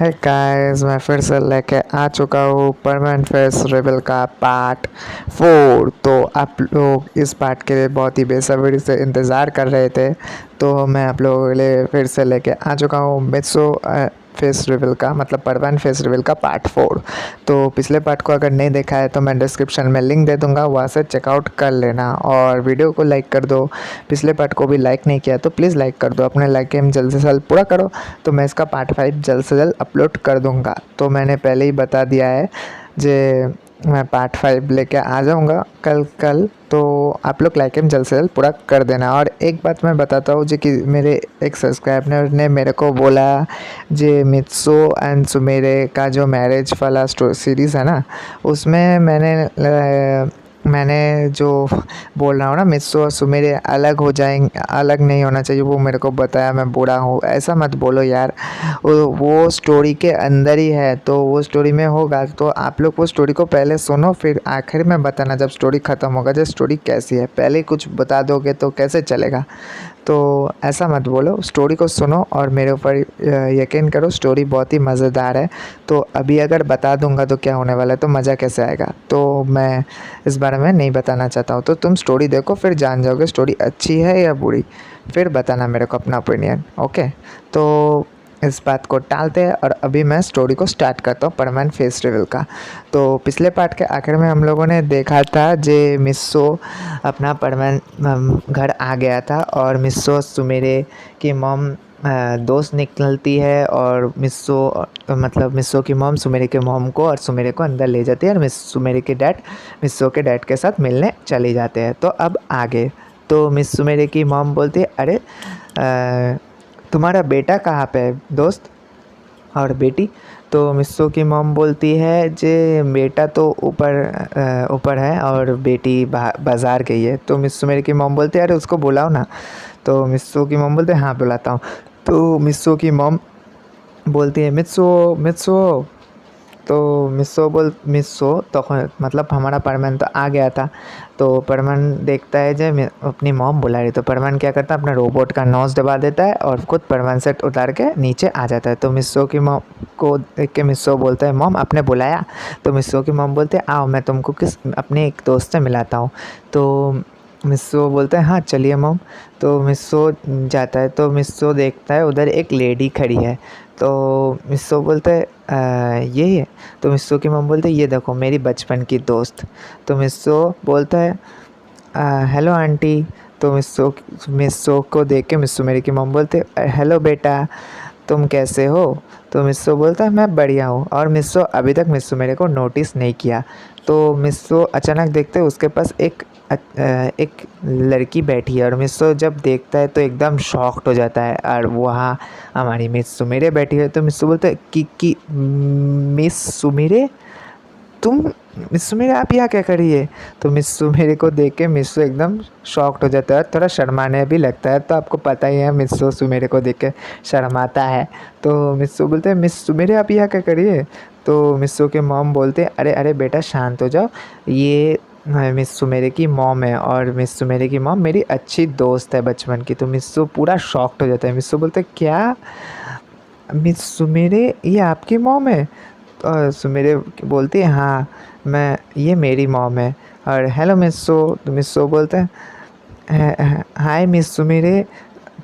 है गाइस, मैं फिर से लेके आ चुका हूँ परमानेंट फेस रिवील का पार्ट 4। तो आप लोग इस पार्ट के लिए बहुत ही बेसब्री से इंतज़ार कर रहे थे, तो मैं आप लोगों के लिए फिर से लेके आ चुका हूँ मित्सु फेस रिवील का, मतलब परमानेंट फेस रिवील का पार्ट 4। तो पिछले पार्ट को अगर नहीं देखा है तो मैं डिस्क्रिप्शन में लिंक दे दूँगा, वहाँ से चेकआउट कर लेना और वीडियो को लाइक कर दो। पिछले पार्ट को भी लाइक नहीं किया तो प्लीज़ लाइक कर दो, अपने लाइक एम जल्द से जल्द पूरा करो तो मैं इसका पार्ट 5 जल्द से जल्द अपलोड कर दूँगा। तो मैंने पहले ही बता दिया है जे मैं पार्ट 5 लेके आ जाऊँगा कल, तो आप लोग लाइक एम जल्द से जल्द पूरा कर देना। और एक बात मैं बताता हूँ जी कि मेरे एक सब्सक्राइबर ने मेरे को बोला जे मित्सु एंड सुमेरे का जो मैरिज वाला सीरीज़ है ना, उसमें मैंने जो बोल रहा हूँ ना मित्सु और सुमेरे अलग हो जाएंगे, अलग नहीं होना चाहिए, वो मेरे को बताया मैं बूढ़ा हूँ। ऐसा मत बोलो यार, वो स्टोरी के अंदर ही है, तो वो स्टोरी में होगा। तो आप लोग वो स्टोरी को पहले सुनो, फिर आखिर में बताना जब स्टोरी ख़त्म होगा जो स्टोरी कैसी है। पहले ही कुछ बता दोगे तो कैसे चलेगा। तो ऐसा मत बोलो, स्टोरी को सुनो और मेरे ऊपर यकीन करो, स्टोरी बहुत ही मज़ेदार है। तो अभी अगर बता दूंगा तो क्या होने वाला है, तो मज़ा कैसे आएगा। तो मैं इस बारे में नहीं बताना चाहता हूँ। तो तुम स्टोरी देखो, फिर जान जाओगे स्टोरी अच्छी है या बुरी, फिर बताना मेरे को अपना ओपिनियन। ओके, तो इस बात को टालते हैं और अभी मैं स्टोरी को स्टार्ट करता हूँ परमानेंट फेस रिवील का। तो पिछले पार्ट के आखिर में हम लोगों ने देखा था जे मिस्सो अपना परमानेंट घर आ गया था और मिस्सो सुमेरे की मॉम दोस्त निकलती है और मिस्सो की मॉम सुमेरे के मॉम को और सुमेरे को अंदर ले जाती है और सुमेरे के डैड मिस्सो के डैड के साथ मिलने चले जाते हैं। तो अब आगे तो मिस सुमेरे की मॉम बोलती है, अरे तुम्हारा बेटा कहाँ पे है दोस्त और बेटी। तो मिस्सो की मॉम बोलती है जे बेटा तो ऊपर है और बेटी बाज़ार गई है। तो मिस्सो मेरे की मॉम बोलती है, अरे उसको बुलाओ ना। तो मिस्सो की मॉम बोलते हैं, हाँ बुलाता हूँ। तो मिस्सो की मॉम बोलती है, मित्सो मित्सो। तो मिस्सो तो मतलब हमारा परमान तो आ गया था। तो परमान देखता है जब अपनी मॉम बुला रही, तो परमान क्या करता है, अपना रोबोट का नोज़ दबा देता है और खुद परमान से उतार के नीचे आ जाता है। तो मिस्सो की मॉम को देख के मिस्सो बोलता है, मॉम आपने बुलाया। तो मिस्सो की मॉम बोलते हैं, आओ मैं तुमको अपने एक दोस्त से मिलाता हूँ। तो मिस्सो बोलता है, हाँ चलिए मॉम। तो मिस्सो जाता है, तो मिस्सो देखता है उधर एक लेडी खड़ी है। तो मिस्सो बोलता है, ये है। तो मिस्सो की मॉम बोलते है, ये देखो मेरी बचपन की दोस्त। तो मिस्सो बोलता है, हेलो आंटी। तो मिस्सो को देख के मिस्सो मेरी की मॉम बोलते, हेलो बेटा तुम कैसे हो। तो मिस्सो बोलता है, मैं बढ़िया हूँ। और मिस्सो अभी तक मिस्सो मेरे को नोटिस नहीं किया। तो मिस्सो अचानक देखते उसके पास एक लड़की बैठी है और मिस्सो जब देखता है तो एकदम शॉक्ड हो जाता है। और वहाँ हमारी मिस सुमेरे बैठी है। तो मिस्सो बोलते हैं कि मिस सुमेरे, तुम मिस सुमेरे आप यहाँ क्या करिए। तो मिस सुमेरे को देख के मिस्सो एकदम शॉक्ड हो जाता है, थोड़ा शर्माने भी लगता है। तो आपको पता ही है मिस्सो सुमेरे को देख के शर्माता है। तो मिस्सो बोलते हैं, मिस सुमेरे आप यहाँ क्या करिए। तो मिस्सो के मॉम बोलते हैं, अरे अरे बेटा शांत हो जाओ, ये मिस सुमेरे की मॉम है और मिस सुमेरे की मॉम मेरी अच्छी दोस्त है बचपन की। तो मिस्सो पूरा शॉक्ड हो जाता है। मिस्सो बोलते हैं, क्या मिस सुमेरे ये आपकी मॉम है। तो सुमेरे बोलती है, हाँ ये मेरी मॉम है। और हेलो मिस्सो। तो मिस्सो बोलते हैं, हाय मिस सुमेरे।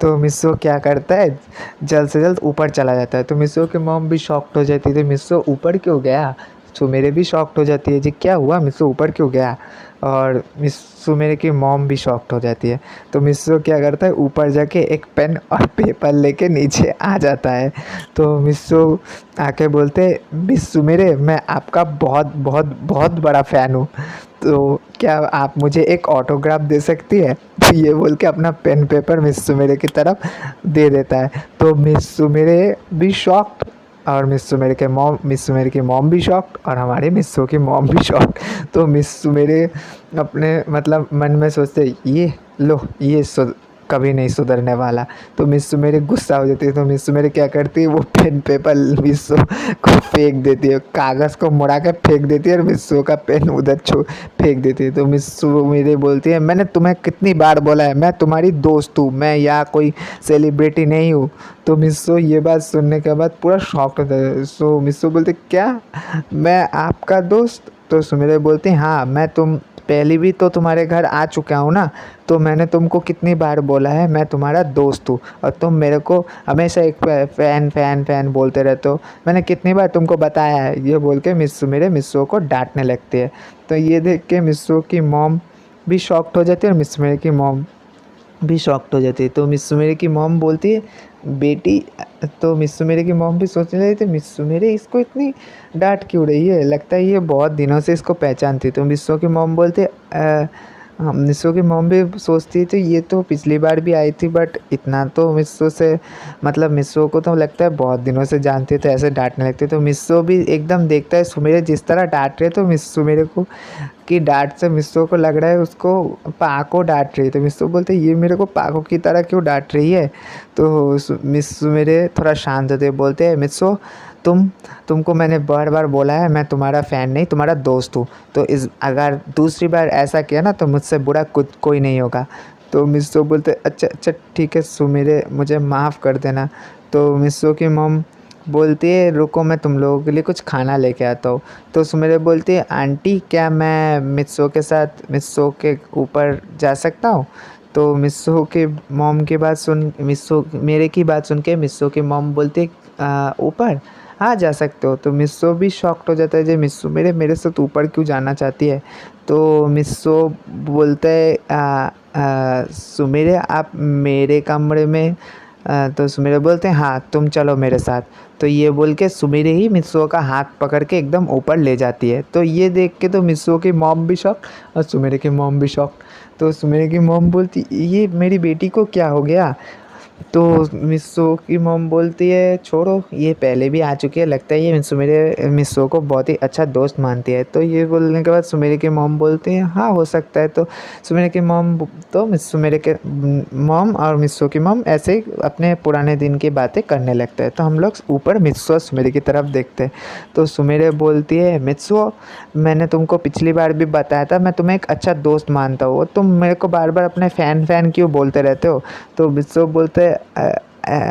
तो मिस्सो क्या करता है, जल्द से जल्द ऊपर चला जाता है। तो मिस्सो की मॉम भी शॉक्ड हो जाती है, तो मिस्सो ऊपर क्यों गया। सुमेरे भी शॉक्ड हो जाती है, जी क्या हुआ मिस्सो ऊपर क्यों गया। और सुमेरे की मॉम भी शॉक्ड हो जाती है। तो मिस्सो क्या करता है, ऊपर जाके एक पेन और पेपर लेके नीचे आ जाता है। तो मिस्सो आके बोलते, मिस सुमेरे मैं आपका बहुत बहुत बहुत बड़ा फ़ैन हूँ, तो क्या आप मुझे एक ऑटोग्राफ दे सकती है। तो ये बोल के अपना पेन पेपर मिस सुमेरे की तरफ दे देता है। तो मिस सुमेरे भी शॉक्ड और मिस सुमेरे की मॉम भी शॉक्ड और हमारे मिस्सो की मॉम भी शॉक्ड। तो मिस सुमेरे अपने मतलब मन में सोचते, ये लो ये कभी नहीं सुधरने वाला। तो मिस्सू मेरी गुस्सा हो जाती है, तो मिस्सू मेरी क्या करती है, वो पेन पेपर मिस्सू को फेंक देती है, कागज़ को मुड़ा के फेंक देती है और मिस्सू का पेन उधर फेंक देती है। तो मिस्सू मेरी बोलती है, मैंने तुम्हें कितनी बार बोला है, मैं तुम्हारी दोस्त हूँ, मैं यहाँ कोई सेलिब्रिटी नहीं हूँ। तो मिस्सू ये बात सुनने के बाद पूरा शॉक्ड होता है। सो मिस्सू बोलते, क्या मैं आपका दोस्त? तो सुमिरे बोलती, हाँ मैं पहले भी तो तुम्हारे घर आ चुका हूँ ना, तो मैंने तुमको कितनी बार बोला है मैं तुम्हारा दोस्त हूँ, और तुम मेरे को हमेशा एक फ़ैन फ़ैन फ़ैन बोलते रहते हो, मैंने कितनी बार तुमको बताया है। ये बोल के मिस्सू को डांटने लगती है। तो ये देख के मिस्सू की मॉम भी शॉक्ड हो जाती है और मिस्सू मेरे की मॉम भी शॉक्ड हो जाती है। तो मिस्सू मेरे की मॉम बोलती है, बेटी, तो मिस्सू मेरे की मॉम भी सोचने लगी थी, मिस्सू मेरे इसको इतनी डांट क्यों रही है, लगता है ये बहुत दिनों से इसको पहचानती। तो मिस्सू की मॉम बोलती है, हाँ, मिस्सू की मॉम भी सोचती थी ये तो पिछली बार भी आई थी, बट इतना तो मिस्सू से, मतलब मिस्सू को तो लगता है बहुत दिनों से जानते थे, ऐसे डांटने लगते। तो मिस्सू भी एकदम देखता है सुमेरे जिस तरह डांट रहे, तो मिस्सू मेरे को की डांट से मिस्सू को लग रहा है उसको पाको डांट रही है। तो मिस्सू बोलते, ये मेरे को पाको की तरह क्यों डांट रही है? तो मिस्सू मेरे थोड़ा शांत होते बोलते हैं, मिस्सू तुमको मैंने बार बार बोला है मैं तुम्हारा फ़ैन नहीं तुम्हारा दोस्त हूँ, तो इस अगर दूसरी बार ऐसा किया ना तो मुझसे बुरा कुछ कोई नहीं होगा। तो मिस्सू बोलते, अच्छा अच्छा ठीक है सुमेरे, मुझे माफ़ कर देना। तो मिस्सू की मॉम बोलती है, रुको मैं तुम लोगों के लिए कुछ खाना लेके आता हूँ। तो सुमेरे बोलती है, आंटी क्या मैं मिस्सू के साथ मिस्सू के ऊपर जा सकता हूँ? तो मिस्सू के मॉम की बात सुन मिस्सू मेरे की बात सुन के मिस्सू की मॉम बोलती है, ऊपर हाँ जा सकते हो। तो मिस्सू भी शॉक्ड हो जाता है, जो मिस्सू मेरे साथ ऊपर क्यों जाना चाहती है। तो मिस्सू बोलते है, सुमेरे आप मेरे कमरे में, तो सुमेरे बोलते हैं, हाँ तुम चलो मेरे साथ। तो ये बोल के सुमेरे ही मिस्सू का हाथ पकड़ के एकदम ऊपर ले जाती है। तो ये देख के तो मिस्सू की मॉम भी शॉक और सुमेरे की मॉम भी शॉक। तो सुमेरे की मॉम बोलती, ये मेरी बेटी को क्या हो गया? तो मिस्सू की मॉम बोलती है, छोड़ो ये पहले भी आ चुकी है, लगता है ये मिस्सू को बहुत ही अच्छा दोस्त मानती है। तो ये बोलने के बाद सुमेरे की मॉम बोलती है, हाँ हो सकता है। तो सुमेरे की मॉम तो सुमेरे के मॉम और मिस्सू की मॉम ऐसे ही अपने पुराने दिन की बातें करने लगते हैं। तो हम लोग ऊपर मिस्सू और सुमेरे की तरफ देखते हैं। तो सुमेरे बोलती है, मिस्सू मैंने तुमको पिछली बार भी बताया था मैं तुम्हें एक अच्छा दोस्त मानता हूँ, तुम मेरे को बार बार अपने फ़ैन क्यों बोलते रहते हो? तो मिस्सू बोलते,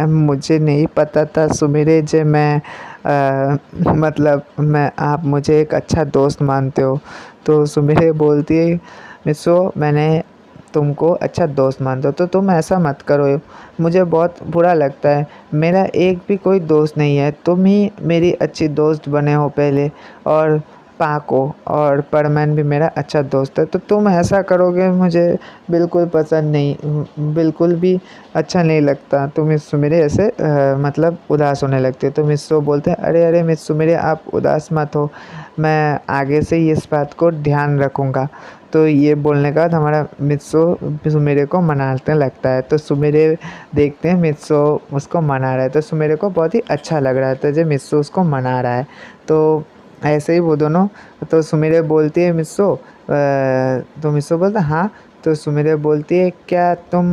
मुझे नहीं पता था सुमेरे जे मैं मतलब मैं आप मुझे एक अच्छा दोस्त मानते हो। तो सुमेरे बोलती है, मिस्सू मैंने तुमको अच्छा दोस्त मानता हूँ तो तुम ऐसा मत करो, मुझे बहुत बुरा लगता है, मेरा एक भी कोई दोस्त नहीं है, तुम ही मेरी अच्छी दोस्त बने हो पहले, और पाको और परमैन भी मेरा अच्छा दोस्त है, तो तुम ऐसा करोगे मुझे बिल्कुल पसंद नहीं, बिल्कुल भी अच्छा नहीं लगता। तो मिस्सू मेरे ऐसे मतलब उदास होने लगते। तो मिस्सू बोलते हैं, अरे अरे मिस्सू मेरे आप उदास मत हो, मैं आगे से ही इस बात को ध्यान रखूँगा। तो ये बोलने के बाद हमारा मिस्सू सुमेरे को मनाने लगता है। तो सुमेरे देखते हैं मिस्सू उसको मना रहा है, तो सुमेरे को बहुत ही अच्छा लग रहा था जो मिस्सू उसको मना रहा है। तो ऐसे ही वो दोनों, तो सुमेरे बोलती है तो मिस्सू बोलता हाँ। तो सुमेरे बोलती है, क्या तुम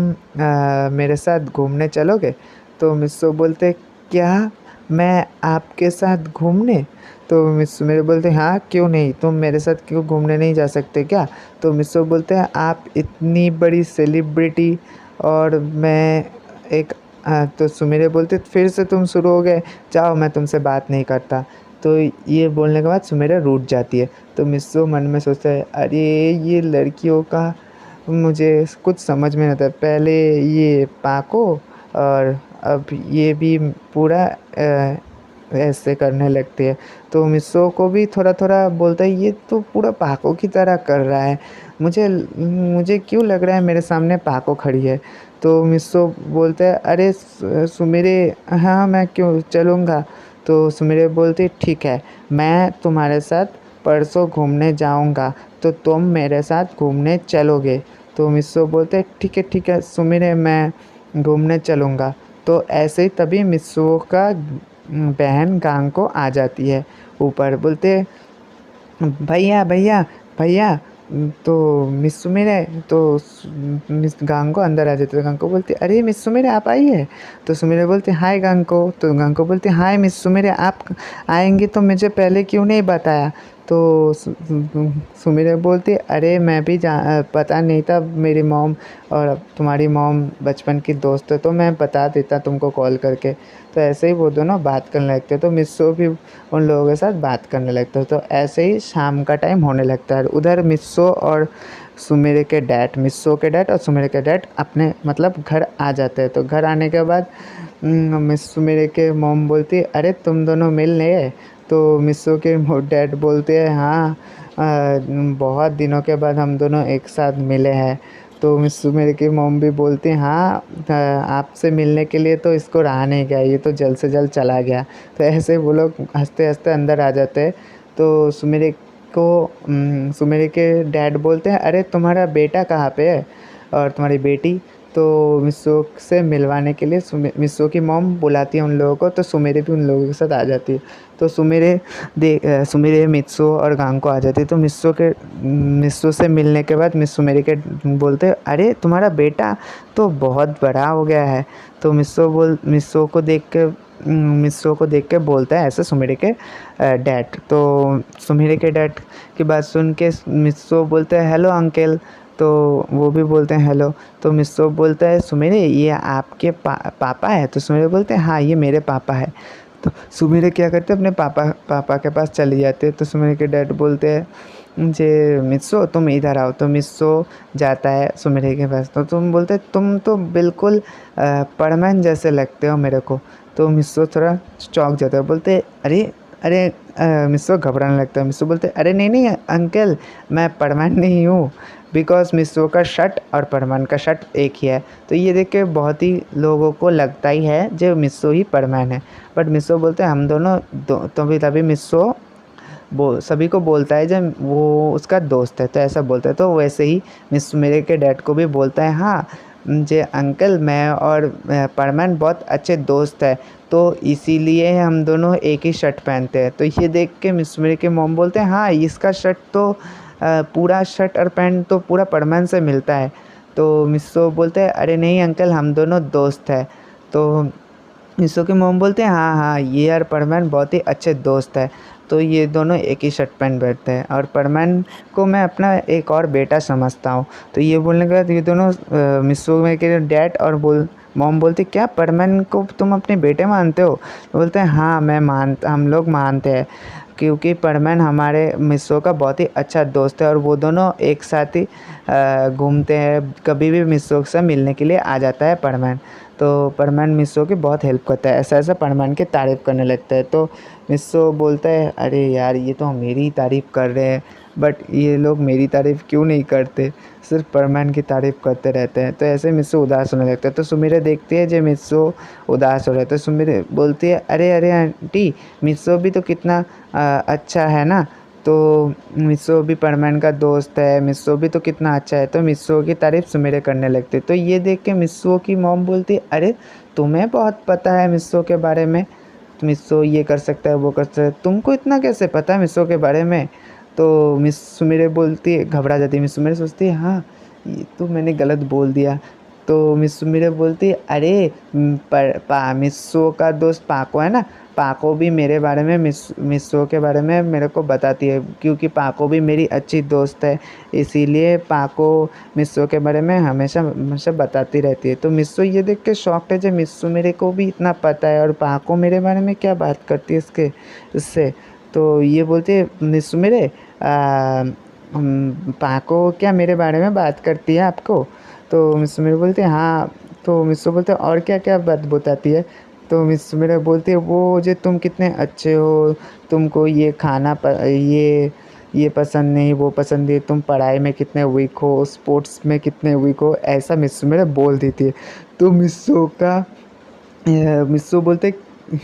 मेरे साथ घूमने चलोगे? तो मिस्सू बोलते, क्या मैं आपके साथ घूमने? तो मिस्सू मेरे बोलते, हाँ क्यों नहीं, तुम मेरे साथ क्यों घूमने नहीं जा सकते क्या? तो मिस्सू बोलते हैं, आप इतनी बड़ी सेलिब्रिटी और मैं एक तो सुमेरे बोलते, फिर से तुम शुरू हो गए, जाओ मैं तुमसे बात नहीं करता। तो ये बोलने के बाद सुमेरा रूठ जाती है। तो मिस्सू मन में सोचता है, अरे ये लड़कियों का मुझे कुछ समझ में नहीं आता, पहले ये पाको और अब ये भी पूरा ऐसे करने लगती है। तो मिस्सू को भी थोड़ा थोड़ा बोलता है, ये तो पूरा पाको की तरह कर रहा है, मुझे मुझे क्यों लग रहा है मेरे सामने पाको खड़ी है। तो मिस्सू बोलता है, अरे सुमेरे हाँ मैं क्यों चलूँगा। तो सुमेरे बोलती, ठीक है मैं तुम्हारे साथ परसों घूमने जाऊंगा, तो तुम मेरे साथ घूमने चलोगे? तो मिस्सू बोलते, ठीक है सुमेरे मैं घूमने चलूँगा। तो ऐसे ही तभी मिस्सू का बहन गांग को आ जाती है ऊपर, बोलते, भैया भैया भैया तो मिस्सू मेरे तो मिस गांगो अंदर आ जाती है। तो गांगो बोलती अरे मिस्सू मेरे आप आई है। तो सुमिरे बोलते हाय गांगो। तो गांगो बोलते हाय मिस्सू मेरे आप आएंगे तो मुझे पहले क्यों नहीं बताया। तो सुमिरे बोलती अरे मैं भी पता नहीं था, मेरी मॉम और तुम्हारी मॉम बचपन की दोस्त है तो मैं बता देता तुमको कॉल करके। तो ऐसे ही वो दोनों बात करने लगते तो मिस्सो भी उन लोगों के साथ बात करने लगता है। तो ऐसे ही शाम का टाइम होने लगता है। उधर मिस्सो और मिस्सो के डैड और सुमेरे के डैड अपने मतलब घर आ जाते हैं। तो घर आने के बाद मिस सुमेरे के मॉम बोलती है अरे तुम दोनों मिल लिए। तो मिस्सो के डैड बोलते हैं हाँ, बहुत दिनों के बाद हम दोनों एक साथ मिले हैं। तो मिस्सू मेरे की मॉम भी बोलती हैं हाँ, आपसे मिलने के लिए तो इसको रहा नहीं गया, ये तो जल्द से जल्द चला गया। तो ऐसे वो लोग हंसते हंसते अंदर आ जाते हैं। तो सुमेरे के डैड बोलते हैं अरे तुम्हारा बेटा कहाँ पे है और तुम्हारी बेटी। तो मिस्सो से मिलवाने के लिए मिस्सो की मॉम बुलाती है उन लोगों को। तो सुमेरे भी उन लोगों के साथ आ जाती है। तो सुमेरे मित्सो और गांग को आ जाती है। तो मिस्सो से मिलने के बाद मिस्सो मेरे के बोलते अरे तुम्हारा बेटा तो बहुत बड़ा हो गया है। तो मिस्सो को देख के बोलता है ऐसे सुमेरे के डैड। तो सुमेरे के डैड की बात सुन के मिस्सो बोलते हैं हेलो अंकल। तो वो भी बोलते हैं हेलो। तो मिस्सो बोलता है सुमेरे ये आपके पापा है। तो सुमेरे बोलते हैं हाँ ये मेरे पापा है। तो सुमेरे क्या करते हैं अपने पापा के पास चले जाते हैं। तो सुमेरे के डैड बोलते हैं जे मिस्सो तुम इधर आओ। तो मिस्सो जाता है सुमेरे के पास। तो तुम बोलते तुम तो बिल्कुल परमान जैसे लगते हो मेरे को। तो मिस्सो थोड़ा चौंक जाता है, बोलते अरे अरे मिस्सो घबराने लगता है। मिस्सो बोलते अरे नहीं नहीं अंकल मैं परमान नहीं हूँ, बिकॉज मिस्सो का शर्ट और परमान का शर्ट एक ही है। तो ये देख के बहुत ही लोगों को लगता ही है जो मिस्सो ही परमान है। बट मिस्सो बोलते हैं हम दोनों तो तभी मिस्सो सभी को बोलता है जब वो उसका दोस्त है तो ऐसा बोलता है। तो वैसे ही मिस मेरे के डैड को भी बोलता है हाँ जे अंकल मैं और परमान बहुत अच्छे दोस्त है तो इसीलिए हम दोनों एक ही शर्ट पहनते हैं। तो ये देख के मिस मेरे के मॉम बोलते हैं हाँ इसका शर्ट तो पूरा शर्ट और पैंट तो पूरा परमान से मिलता है। तो मिस्सो बोलते हैं अरे नहीं अंकल हम दोनों दोस्त हैं। तो मिस्सो के मॉम बोलते हैं हाँ हाँ ये और परमान बहुत ही अच्छे दोस्त है। तो ये दोनों एक ही शर्ट पहन बैठते हैं और परमान को मैं अपना एक और बेटा समझता हूँ। तो ये बोलने के बाद ये दोनों मिस्सो में के डैड और मॉम बोलती क्या परमान को तुम अपने बेटे मानते हो। तो बोलते हैं हाँ हम लोग मानते हैं क्योंकि परमान हमारे मिस्सो का बहुत ही अच्छा दोस्त है और वो दोनों एक साथ ही घूमते हैं, कभी भी मिस्सो से मिलने के लिए आ जाता है परमान। तो परमान मिस्सो की बहुत हेल्प करता है, ऐसा ऐसा परमान की तारीफ़ करने लगता है। तो मिस्सो बोलता है अरे यार ये तो मेरी तारीफ़ कर रहे हैं बट ये लोग मेरी तारीफ़ क्यों नहीं करते, सिर्फ परमान की तारीफ़ करते रहते हैं। तो ऐसे मिस्सो उदास होने लगता है। तो सुमिरे देखती है जो मिस्सो उदास हो रहा है। तो सुमिरे बोलती है अरे अरे आंटी मिस्सो भी तो कितना अच्छा है ना। तो मिस्सो भी परमान का दोस्त है, मिस्सो भी तो कितना अच्छा है। तो मिस्सो की तारीफ़ सुमेरे करने लगते। तो ये देख के मिस्सो की मॉम बोलती अरे तुम्हें बहुत पता है मिस्सो के बारे में, मिस्सो ये कर सकता है वो कर सकता है, तुमको इतना कैसे पता है मिस्सो के बारे में। तो मिस सुमेरे बोलती है, घबरा जाती है। मिस सुमेरे सोचती है हाँ ये तो मैंने गलत बोल दिया। तो मिस सुमेरे बोलती है अरे मिस्सो का दोस्त पाको है ना, पाको भी मेरे बारे में मिस्सो के बारे में मेरे को बताती है क्योंकि पाको भी मेरी अच्छी दोस्त है, इसीलिए पाको मिस्सो के बारे में हमेशा हमेशा बताती रहती है। तो मिस्सो ये देख के शॉक्ड है जो मिस्सो मेरे को भी इतना पता है और पाको मेरे बारे में क्या बात करती है इससे। तो ये बोलती है मिस्सो मेरे पाको क्या मेरे बारे में बात करती है आपको। तो मिस्सो मेरे बोलते हैं हाँ। तो मिस्सो बोलते हैं और क्या क्या बात बताती है। तो मिस मेरा बोलती है वो जो तुम कितने अच्छे हो, तुमको ये ये पसंद नहीं वो पसंद नहीं, तुम पढ़ाई में कितने वीक हो, स्पोर्ट्स में कितने वीक हो, ऐसा मिस्सू मेरा बोल देती है। तो मिस्सू बोलते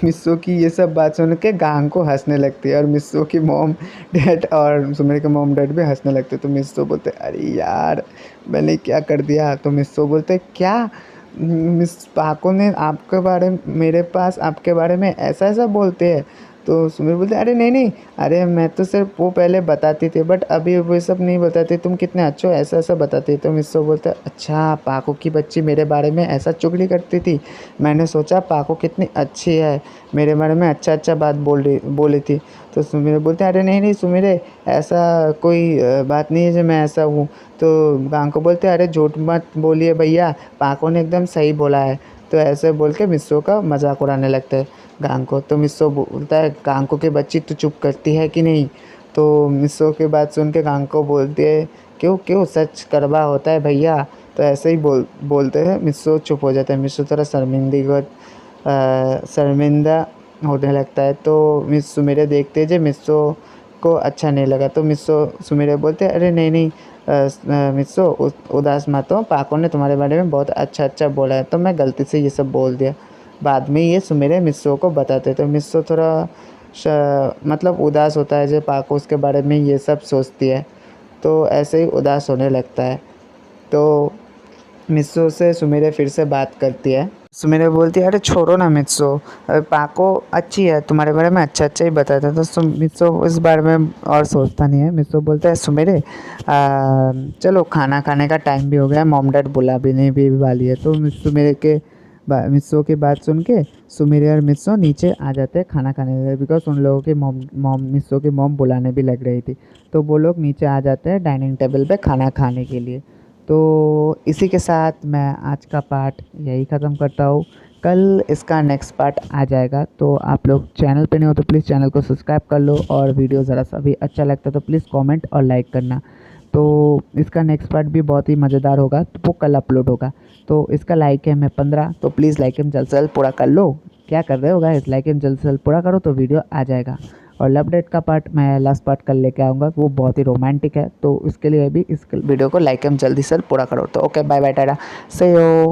मिस्सू की ये सब बात सुन के गांग को हंसने लगती है और मिस्सू की मॉम डैड और सुमेर के मॉम डैड भी हंसने लगते। तो मिस्सू बोलते अरे यार मैंने क्या कर दिया। तो मिस्सू बोलते क्या मिस पाको ने आपके बारे मेरे पास आपके बारे में ऐसा ऐसा बोलते हैं। तो सुमिर बोलते अरे नहीं नहीं, अरे मैं तो सिर्फ वो पहले बताती थी बट अभी वो सब नहीं बताती, तुम कितने अच्छे हो ऐसा ऐसा बताती। तो मिस्सो बोलते अच्छा पाको की बच्ची मेरे बारे में ऐसा चुगली करती थी, मैंने सोचा पाको कितनी अच्छी है, मेरे बारे में अच्छा अच्छा बात बोली थी। तो सुमिर बोलते अरे नहीं नहीं सुमिरे, ऐसा कोई बात नहीं है जो मैं ऐसा हूँ। तो गांको बोलते अरे झूठ मत बोलिए भैया, पाको ने एकदम सही बोला है। तो ऐसे बोल के मिस्सो का मजाक उड़ाने लगता है गांको। तो मिस्सो बोलता है गांको की बच्ची तू चुप करती है कि नहीं। तो मिस्सो की बात सुन के गांको बोलती है क्यों क्यों सच कड़वा होता है भैया। तो ऐसे ही बोलते हैं मिस्सो चुप हो जाता है। मिस्सो थोड़ा शर्मिंदा होने लगता है। तो मिस सुमेरे देखते हैं जो मिस्सो को अच्छा नहीं लगा। तो मिस्सो सुमेरे बोलते हैं अरे नहीं नहीं मिस्सो उदास मत हो, पाको ने तुम्हारे बारे में बहुत अच्छा अच्छा बोला है, तो मैं गलती से ये सब बोल दिया। बाद में ये सुमेरे मिस्सो को बताते। तो मिस्सो थोड़ा मतलब उदास होता है जो पाको उसके बारे में ये सब सोचती है, तो ऐसे ही उदास होने लगता है। तो मित्सो से सुमेरे फिर से बात करती है। सुमेरे बोलती है अरे छोड़ो ना मित्सो, पाको अच्छी है, तुम्हारे बारे में अच्छा अच्छा ही बताता था। तो मित्सो इस बारे में और सोचता नहीं है। मित्सो बोलता है सुमेरे चलो खाना खाने का टाइम भी हो गया, मॉम डैड बुला भी नहीं भी वाली है। तो सुमेरे के मित्सो की बात सुन के सुमेरे और मित्सो नीचे आ जाते हैं खाना खाने के लिए, बिकॉज उन लोगों की मॉम मित्सो की मॉम बुलाने भी लग रही थी। तो वो लोग नीचे आ जाते हैं डाइनिंग टेबल पे खाना खाने के लिए। तो इसी के साथ मैं आज का पार्ट यही ख़त्म करता हूँ। कल इसका नेक्स्ट पार्ट आ जाएगा, तो आप लोग चैनल पे नहीं हो तो प्लीज़ चैनल को सब्सक्राइब कर लो, और वीडियो ज़रा सा भी अच्छा लगता है तो प्लीज़ कमेंट और लाइक करना। तो इसका नेक्स्ट पार्ट भी बहुत ही मज़ेदार होगा, तो वो कल अपलोड होगा। तो इसका लाइक है मैं 15, तो प्लीज़ लाइक एम जल्द से जल्द पूरा कर लो। क्या कर रहे हो गाइस, लाइक एम जल्द से जल्द पूरा करो तो वीडियो आ जाएगा। और लव डेट का पार्ट मैं लास्ट पार्ट कल लेके आऊँगा, वो बहुत ही रोमांटिक है, तो इसके लिए भी इस वीडियो को लाइक एम जल्दी से पूरा करो। तो ओके बाय बाय टाटा, से हो।